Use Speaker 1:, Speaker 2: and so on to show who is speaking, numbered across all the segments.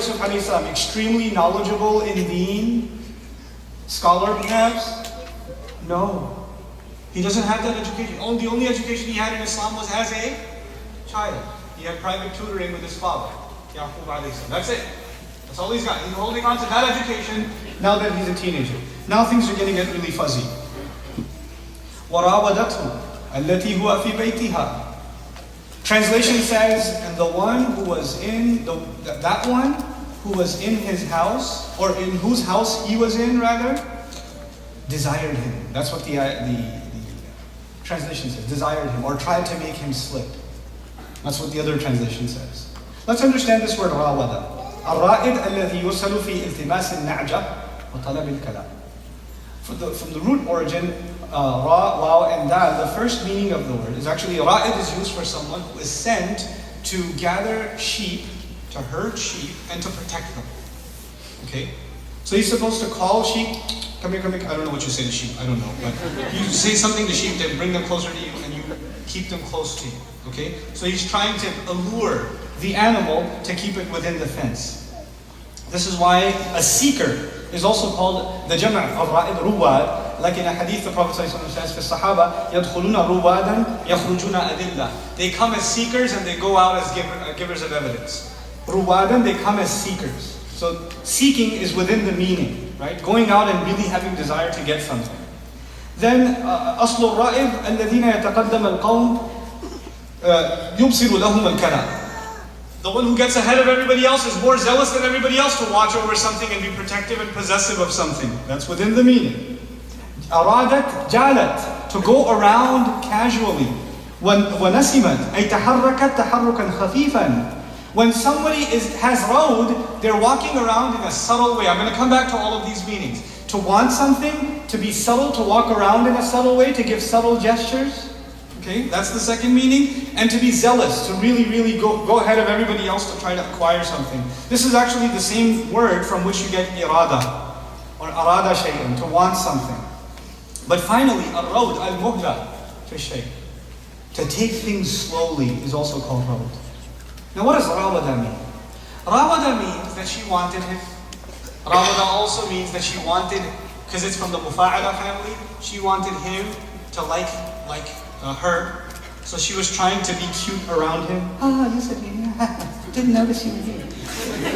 Speaker 1: Yusuf alayhi salam extremely knowledgeable in deen? Scholar perhaps? No. He doesn't have that education. The only education he had in Islam was as a child. He had private tutoring with his father, Yaqub alayhi salam. That's it. That's all he's got. He's holding on to that education now that he's a teenager. Now things are going to get really fuzzy. وَرَاوَدَتْهُ الَّتِي هُوَ فِي بَيْتِهَا. Translation says, and the one who was in, that one who was in his house, or in whose house he was in rather, desired him. That's what the translation says, desired him, or tried to make him slip. That's what the other translation says. Let's understand this word راوَدَ. الرائد الذي يرسل في التماس النعجة وطلب الكلام. From the root origin, ra, waw, and dal, the first meaning of the word is actually, ra'id is used for someone who is sent to gather sheep, to herd sheep, and to protect them. Okay? So he's supposed to call sheep, come here, come here. I don't know what you say to sheep, I don't know. But you say something to sheep, they bring them closer to you, and you keep them close to you. Okay? So he's trying to allure the animal to keep it within the fence. This is why a seeker is also called the jama' of ra'id, ruwad. Like in a hadith, the Prophet says, for Sahaba, يَدْخُلُونَ رُوَادًا يَخْرُجُونَ أَدِلَّةً. They come as seekers and they go out as givers of evidence. Ruwadan, they come as seekers. So seeking is within the meaning, right? Going out and really having desire to get something. Then, أصل الرائد الذين يتقدم القوم يبصر لهم الكلام. The one who gets ahead of everybody else is more zealous than everybody else to watch over something and be protective and possessive of something. That's within the meaning. أرادت جالت, to go around casually. ونسمت أي تحركت تحركا خفيفا. When somebody has rowed, they're walking around in a subtle way. I'm going to come back to all of these meanings. To want something, to be subtle, to walk around in a subtle way, to give subtle gestures. Okay, that's the second meaning. And to be zealous, to really go ahead of everybody else to try to acquire something. This is actually the same word from which you get irada, or arada shay'an, to want something. But finally, ar-rawd, al-muhla, fi shay'. To take things slowly is also called rawd. Now what does rawada mean? Rawada means that she wanted him. Rawada also means that she wanted, because it's from the mufa'ala family, she wanted him to like her. So she was trying to be cute around him. Oh, you said me. Didn't notice you were here.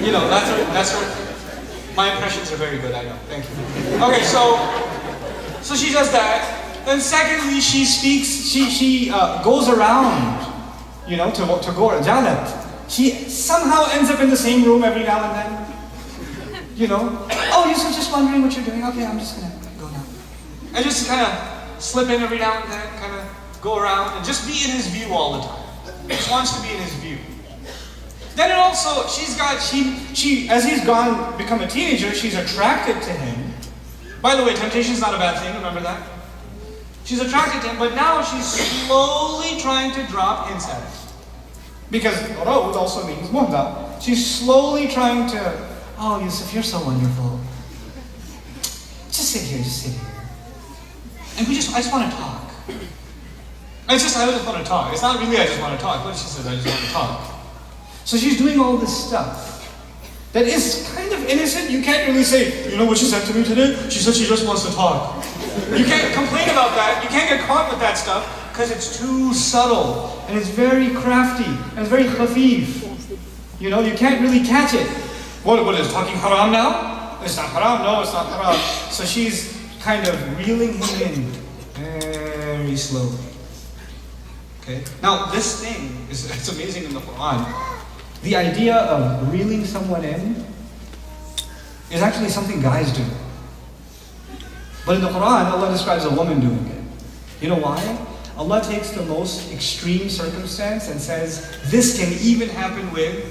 Speaker 1: You know, that's her. My impressions are very good, I know. Thank you. Okay, so she does that. Then secondly, she speaks, she goes around, you know, to go, jalat. She somehow ends up in the same room every now and then. You know, oh, you're just wondering what you're doing. Okay, I'm just gonna go now. And just kind of slip in every now and then, kind of go around and just be in his view all the time. Just wants to be in his view. Then it also, she as he's become a teenager, she's attracted to him. By the way, temptation is not a bad thing, remember that? She's attracted to him, but now she's slowly trying to drop hints at it. Because rawd also means muhda. She's slowly trying to, oh Yusuf, you're so wonderful. Just sit here. And I just want to talk. I just want to talk. It's not really I just want to talk, but she says I just want to talk. So she's doing all this stuff that is kind of innocent. You can't really say, you know what she said to me today? She said she just wants to talk. You can't complain about that. You can't get caught with that stuff because it's too subtle and it's very crafty and it's very khafif. You know, you can't really catch it. What is talking haram now? It's not haram. No, it's not haram. So she's kind of reeling him in very slowly. Okay. Now this thing it's amazing in the Quran. The idea of reeling someone in is actually something guys do. But in the Quran, Allah describes a woman doing it. You know why? Allah takes the most extreme circumstance and says, this can even happen with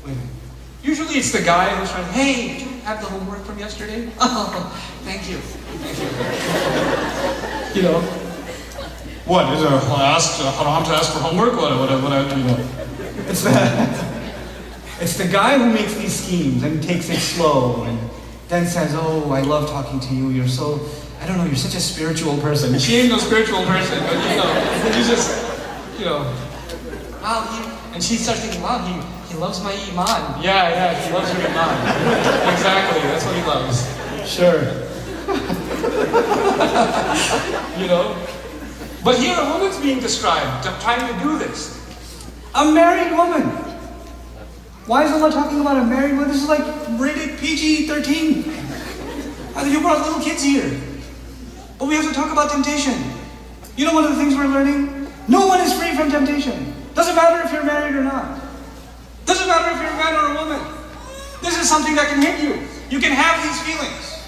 Speaker 1: women. Usually it's the guy who's trying, hey, did you have the homework from yesterday? Oh, thank you. You know, what, is it haram to ask for homework? What, you know. It's the guy who makes these schemes and takes it slow and then says, oh, I love talking to you, you're so, I don't know, you're such a spiritual person. She ain't no spiritual person, but you know, he's just, you know, wow, and she starts thinking, wow, he
Speaker 2: he loves my iman. Yeah, he loves your iman. Exactly, that's what he loves.
Speaker 1: Sure.
Speaker 2: You know? But here a woman's being described, trying to do this.
Speaker 1: A married woman. Why is Allah talking about a married woman? This is like rated PG-13. You brought little kids here. But we have to talk about temptation. You know one of the things we're learning? No one is free from temptation. Doesn't matter if you're married or not. Doesn't matter if you're a man or a woman. This is something that can hit you. You can have these feelings.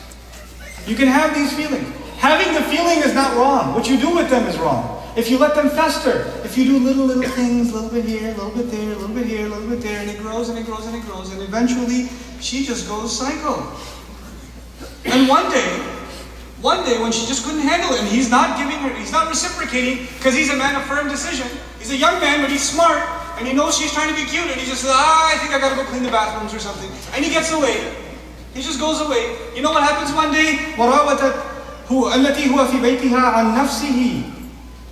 Speaker 1: You can have these feelings. Having the feeling is not wrong. What you do with them is wrong. If you let them fester, if you do little things, a little bit here, a little bit there, a little bit here, a little bit there, and it grows and it grows and it grows, and eventually she just goes psycho. And one day when she just couldn't handle it, and he's not reciprocating, because he's a man of firm decision. He's a young man, but he's smart, and he knows she's trying to be cute, and he just says, I think I gotta go clean the bathrooms or something. And he gets away. He just goes away. You know what happens one day? التي هو في بيتها عن نفسه.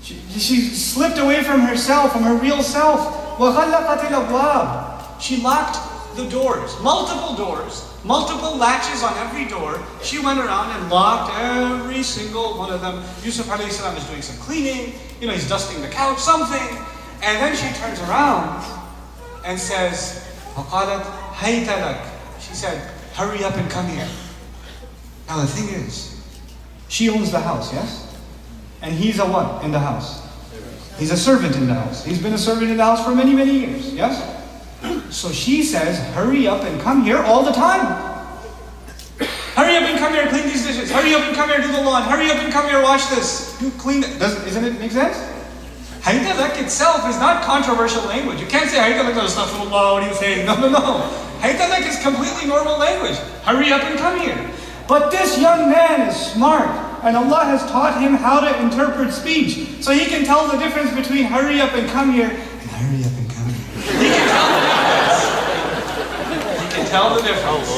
Speaker 1: She slipped away from herself, from her real self. وغلقت الأبواب. She locked the doors, multiple latches on every door. She went around and locked every single one of them. Yusuf alayhi salam is doing some cleaning, he's dusting the couch, something. And then she turns around and says, وقالت هيت لك. She said, hurry up and come here. Now the thing is, she owns the house, yes? And he's a what in the house? He's a servant in the house. He's been a servant in the house for many, many years, yes? So she says, hurry up and come here all the time. Hurry up and come here, clean these dishes. Hurry up and come here, do the lawn. Hurry up and come here, wash this. You clean it. Isn't it make sense? Hayta lak itself is not controversial language. You can't say hayta lak astaghfirullah, what are you saying? No. Hayta lak is completely normal language. Hurry up and come here. But this young man is smart, and Allah has taught him how to interpret speech. So he can tell the difference between hurry up and come here and hurry up and come here. He can tell the difference. He can tell the difference.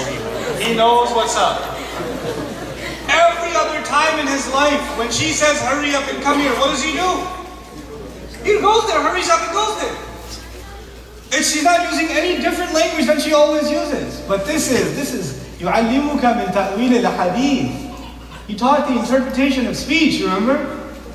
Speaker 1: He knows what's up. Every other time in his life, when she says hurry up and come here, what does he do? He goes there, hurries up and goes there. She's not using any different language than she always uses. But this is يعلمك من تأويل الحديث. He taught the interpretation of speech, you remember?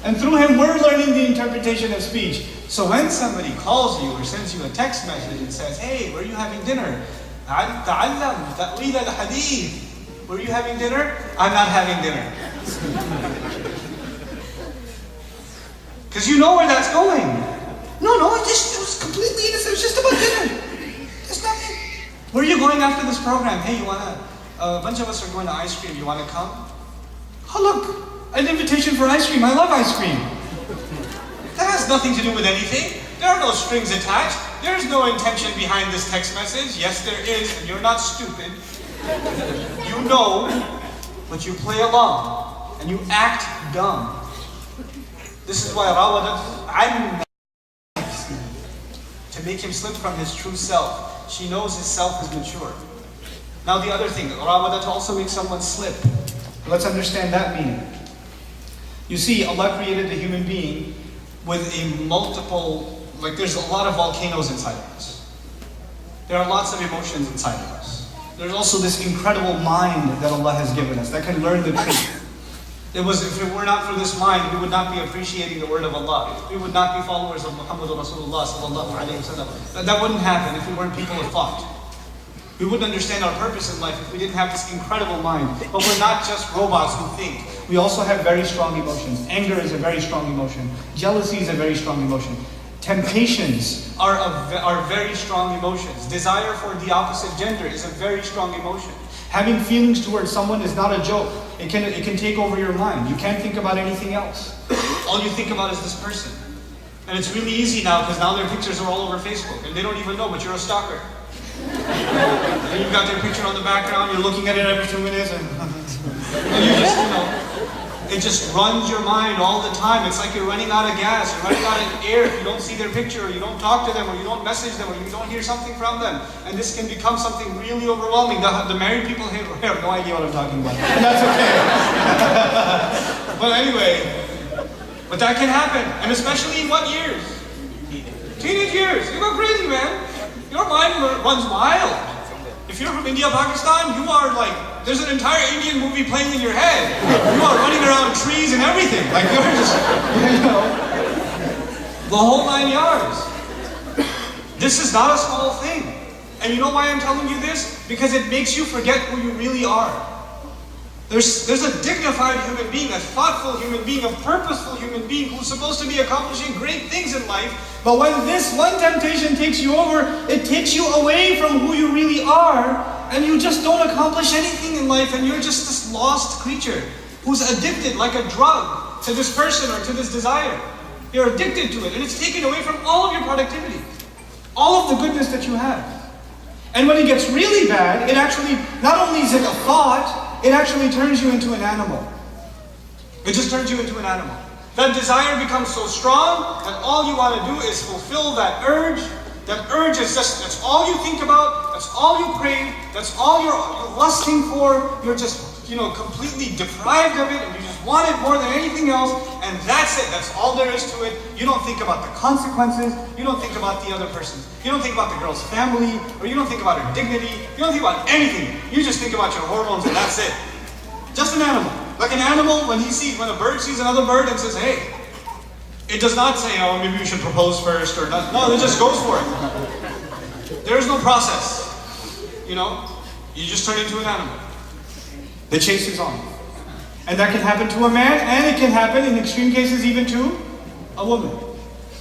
Speaker 1: And through him we're learning the interpretation of speech. So when somebody calls you or sends you a text message and says, hey, where are you having dinner? تعلم تأويل الحديث. Where are you having dinner? I'm not having dinner. Because you know where that's going. No, it was completely innocent. It was just about dinner. There's nothing. Where are you going after this program? Hey, a bunch of us are going to ice cream. You want to come? Oh, look, an invitation for ice cream. I love ice cream. That has nothing to do with anything. There are no strings attached. There's no intention behind this text message. Yes, there is, and you're not stupid. You know, but you play along, and you act dumb. This is why Rawadat to make him slip from his true self. She knows his self is mature. Now the other thing, Rawadat also makes someone slip. Let's understand that meaning. You see, Allah created the human being with there's a lot of volcanoes inside of us. There are lots of emotions inside of us. There's also this incredible mind that Allah has given us that can learn the truth. If it were not for this mind, we would not be appreciating the word of Allah. We would not be followers of Muhammad Rasulullah sallallahu alayhi wa sallam. That wouldn't happen if we weren't people of thought. We wouldn't understand our purpose in life if we didn't have this incredible mind. But we're not just robots who think. We also have very strong emotions. Anger is a very strong emotion. Jealousy is a very strong emotion. Temptations are very strong emotions. Desire for the opposite gender is a very strong emotion. Having feelings towards someone is not a joke. It can take over your mind. You can't think about anything else. All you think about is this person. And it's really easy now because now their pictures are all over Facebook and they don't even know, but you're a stalker. And you've got their picture on the background, you're looking at it every 2 minutes and you just, it just runs your mind all the time. It's like you're running out of gas, you're running out of air if you don't see their picture or you don't talk to them or you don't message them or you don't hear something from them. And this can become something really overwhelming. The married people here have no idea what I'm talking about. And that's okay. But anyway, but that can happen. And especially in what years? Teenage years. You go crazy, man.
Speaker 2: Your mind runs wild. If you're from India, Pakistan, you are like, there's an entire Indian movie playing in your head. You are running around trees and everything. Like you're just, the whole 9 yards. This is not a small thing. And you know why I'm telling you this? Because it makes you forget who you really are. There's a dignified human being, a thoughtful human being, a purposeful human being who's supposed to be accomplishing great things in life.
Speaker 1: But when this one temptation takes you over, it takes you away from who you really are, and you just don't accomplish anything in life, and you're just this lost creature who's addicted like a drug to this person or to this desire. You're addicted to it, and it's taken away from all of your productivity, all of the goodness that you have. And when it gets really bad, it actually, not only is it a thought, it actually turns you into an animal.
Speaker 2: It just turns you into an animal. That desire becomes so strong that all you want to do is fulfill that urge. That urge is just, that's all you think about, that's all you crave, that's all you're lusting for. You're just, completely deprived of it, and you just want it more than anything else, and that's it. That's all there is to it. You don't think about the consequences. You don't think about the other person. You don't think about the girl's family, or you don't think about her dignity. You don't think about anything. You just think about your hormones, and that's it. Just an animal. Like an animal, when a bird sees another bird and says, hey, it does not say, oh, maybe we should propose first, or not. No, it just goes for it. There is no process. You just turn into an animal.
Speaker 1: The chase is on. And that can happen to a man, and it can happen, in extreme cases, even to a woman.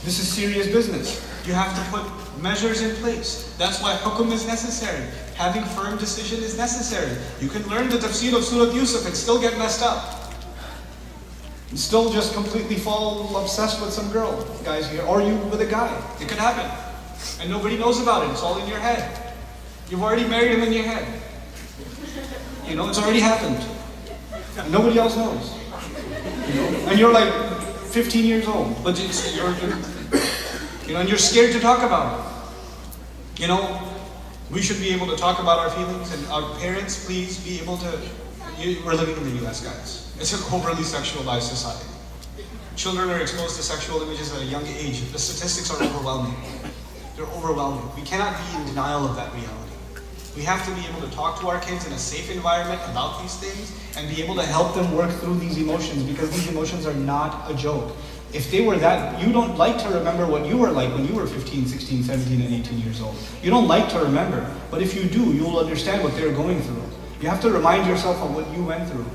Speaker 1: This is serious business.
Speaker 2: You have to put measures in place. That's why hukum is necessary. Having firm decision is necessary. You can learn the tafsir of Surah Yusuf and still get messed up.
Speaker 1: You still just completely fall obsessed with some girl, guys here, or you with a guy.
Speaker 2: It could happen. And nobody knows about it. It's all in your head. You've already married him in your head. It's already happened.
Speaker 1: And nobody else knows. And you're like 15 years old.
Speaker 2: But and you're scared to talk about it. We should be able to talk about our feelings, and our parents, please be able to. We're living in the US, guys. It's an overly sexualized society. Children are exposed to sexual images at a young age. The statistics are overwhelming. They're overwhelming. We cannot be in denial of that reality. We have to be able to talk to our kids in a safe environment about these things and be able to help them work through these emotions, because these emotions are not a joke. If they were that, you don't like to remember what you were like when you were 15, 16, 17, and 18 years old. You don't like to remember, but if you do, you'll understand what they're going through. You have to remind yourself of what you went through.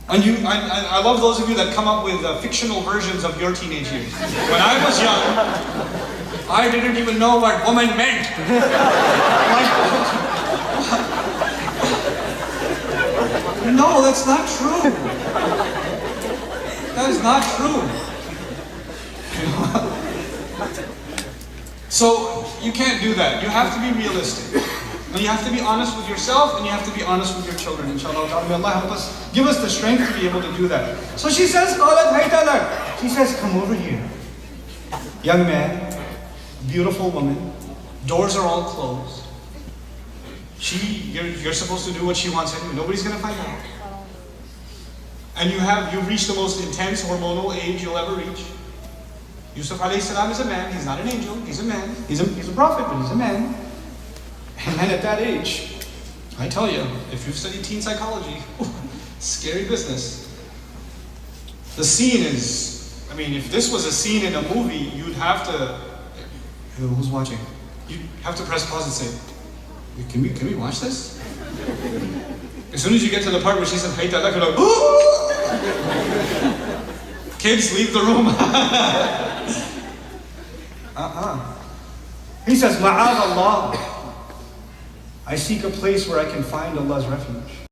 Speaker 2: And I love those of you that come up with fictional versions of your teenage years. When I was young, I didn't even know what woman meant. No, that's not true. That is not true. So you can't do that. You have to be realistic. And you have to be honest with yourself, and you have to be honest with your children, inshallah. May Allah help us, give us the strength to be able to do that.
Speaker 1: So she says, she says, come over here. Young man, beautiful woman,
Speaker 2: doors are all closed. You're supposed to do what she wants anyway. Nobody's going to find out. And you've reached the most intense hormonal age you'll ever reach. Yusuf alayhi salam is a man. He's not an angel. He's a man.
Speaker 1: He's a prophet, but he's a man. And then at that age,
Speaker 2: I tell you, if you've studied teen psychology, scary business. The scene is, if this was a scene in a movie, you'd have to,
Speaker 1: who's watching?
Speaker 2: You'd have to press pause and say, can we watch this? As soon as you get to the part where she says, hey, talak, you're like, ooh! Kids, leave the room.
Speaker 1: He says, Ma'ad Allah. I seek a place where I can find Allah's refuge.